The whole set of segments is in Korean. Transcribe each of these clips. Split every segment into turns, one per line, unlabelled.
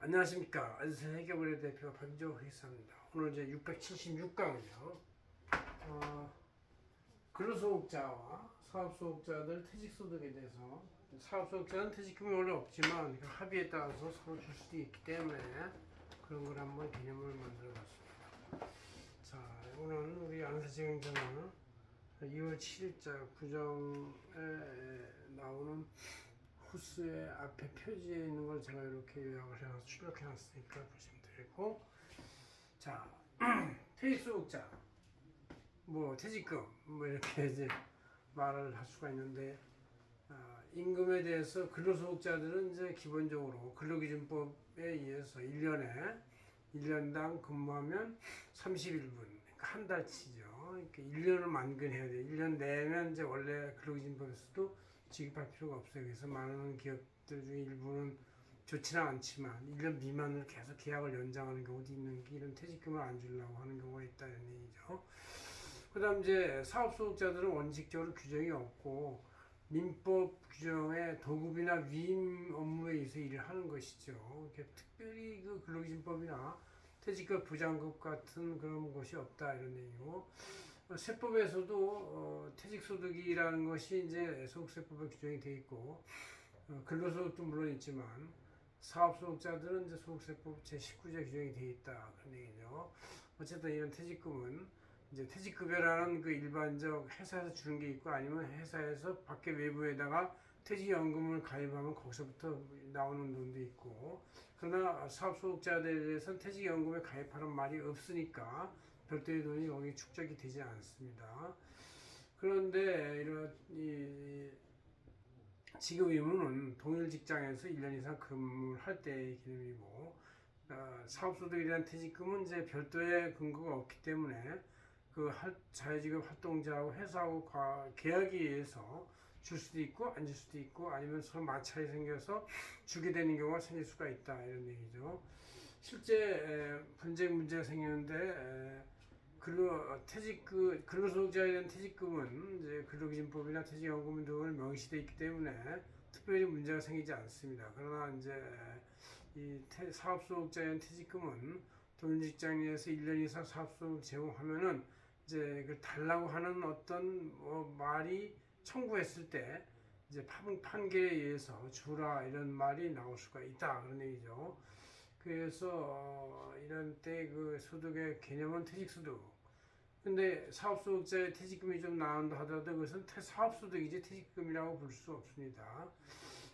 안녕하십니까. 안세 해결의 대표 박정호 회사입니다. 오늘 이제 676강은요. 근로소득자와 사업소득자들 퇴직소득에 대해서, 사업소득자는 퇴직금이 원래 없지만 그 합의에 따라서 서로 줄 수도 있기 때문에 그런 걸 한번 개념을 만들어 봤습니다. 자, 오늘 우리 안세정정은 2월 7일자 구정에 나오는 후스의 앞에 표지에 있는 걸 제가 이렇게 요약을 해서 출력해 놨으니까 보시면 되겠고, 자, 퇴직소득자, 뭐 퇴직금, 뭐 이렇게 이제 말을 할 수가 있는데, 임금에 대해서 근로소득자들은 이제 기본적으로 근로기준법에 의해서 1년당 근무하면 31분, 그러니까 한 달치죠. 그러니까 1년을 만근해야 돼요. 1년 내면 이제 원래 근로기준법에서도 지급할 필요가 없어요. 그래서 많은 기업들 중에 일부는 좋지는 않지만 1년 미만으로 계속 계약을 연장하는 경우도 있는 게, 이런 퇴직금을 안 주려고 하는 경우가 있다는 얘기죠. 그 다음 이제 사업소득자들은 원칙적으로 규정이 없고 민법 규정에 도급이나 위임 업무에 의해서 일을 하는 것이죠. 이렇게 특별히 그 근로기준법이나 퇴직금 부장급 같은 그런 것이 없다, 이런 얘기고, 세법에서도 퇴직소득이라는 것이 이제 소득세법에 규정이 되어 있고, 근로소득도 물론 있지만 사업소득자들은 이제 소득세법 제19조 규정이 되어 있다, 그런 얘기죠. 어쨌든 이런 퇴직금은 이제 퇴직급여라는 그 일반적 회사에서 주는 게 있고, 아니면 회사에서 밖에 외부에다가 퇴직연금을 가입하면 거기서부터 나오는 돈도 있고, 그러나 사업소득자들에 대해서는 퇴직연금에 가입하는 말이 없으니까 별도의 돈이 거기 축적이 되지 않습니다. 그런데 이런 지급 의무는 동일 직장에서 1년 이상 근무를 할 때의 개념이고, 사업소득에 대한 퇴직금은 이제 별도의 근거가 없기 때문에 그 자유지급 활동자하고 회사하고 계약에 의해서 줄 수도 있고 안 줄 수도 있고, 아니면 서로 마찰이 생겨서 주게 되는 경우가 생길 수가 있다, 이런 얘기죠. 실제 문제가 생겼는데, 근로소득자에 대한 퇴직금은 이제 근로기준법이나 퇴직연금 등을 명시되어 있기 때문에 특별히 문제가 생기지 않습니다. 그러나 이제 이 사업소득자에 대한 퇴직금은 동일 직장 내에서 1년 이상 사업소득을 제공하면은 이제 그 달라고 하는 어떤 말이 청구했을 때 이제 판결에 의해서 주라, 이런 말이 나올 수가 있다, 그런 얘기죠. 그래서 이런 때 그 소득의 개념은 퇴직소득. 근데 사업소득자의 퇴직금이 좀 나온다 하더라도 그것은 사업소득이지 퇴직금이라고 볼 수 없습니다.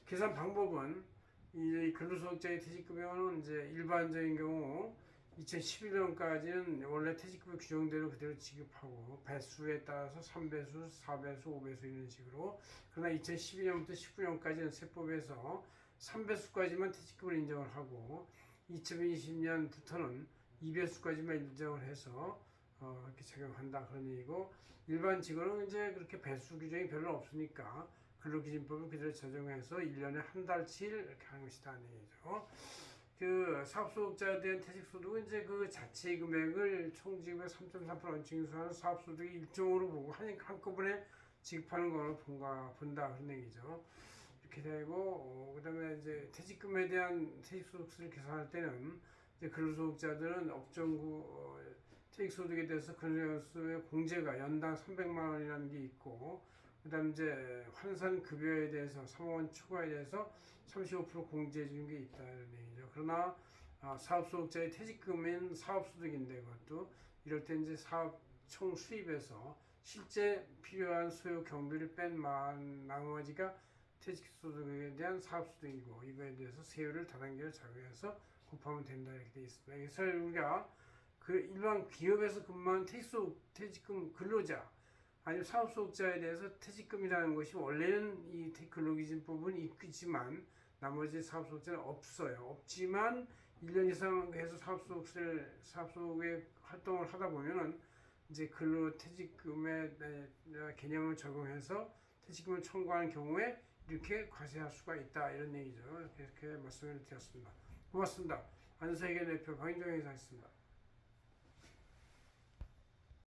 계산 방법은 이 근로소득자의 퇴직금은 이제 일반적인 경우 2011년까지는 원래 퇴직금의 규정대로 그대로 지급하고, 배수에 따라서 3배수, 4배수, 5배수 이런 식으로. 그러나 2012년부터 19년까지는 세법에서 3배수까지만 퇴직금을 인정을 하고, 2020년부터는 2배수까지만 인정을 해서 이렇게 적용한다, 그런 얘기고, 일반 직원은 이제 그렇게 배수 규정이 별로 없으니까 근로기준법을 그대로 적용해서 1년에 한 달치 이렇게 하는 것이다, 얘기죠. 그 사업소득자에 대한 퇴직소득은 이제 그 자체 금액을 총지급의 3.3% 원칙 인수하는 사업소득의 일종으로 보고 한꺼번에 지급하는 거를 본다, 그런 얘기죠. 이렇게 되고, 그다음에 이제 퇴직금에 대한 퇴직소득세를 계산할 때는 이제 근로소득자들은 업종구 퇴직소득에 대해서 근로연수의 공제가 연당 300만 원이라는 게 있고, 그다음 이제 환산급여에 대해서 3억 원 초과에 대해서 35% 공제해 주는 게 있다, 이런 얘기죠. 그러나 사업소득자의 퇴직금은 사업소득인데, 그것도 이럴 때 이제 사업 총 수입에서 실제 필요한 소요 경비를 뺀 나머지가 퇴직소득에 대한 사업소득이고, 이거에 대해서 세율을 다단계로 적용해서 곱하면 된다, 이렇게 되어 있습니다. 그래서 우리가 그 일반 기업에서 근무하는 퇴직금 근로자, 아니면 사업소득자에 대해서 퇴직금이라는 것이 원래는 이 근로기준법은 있지만 나머지 사업소득자는 없어요. 없지만 1년 이상 해서 사업소득의 활동을 하다 보면은 이제 근로퇴직금의 개념을 적용해서 퇴직금을 청구하는 경우에 이렇게 과세할 수가 있다, 이런 얘기죠. 이렇게 말씀을 드렸습니다. 고맙습니다. 안세계 대표 박인종 회사였습니다.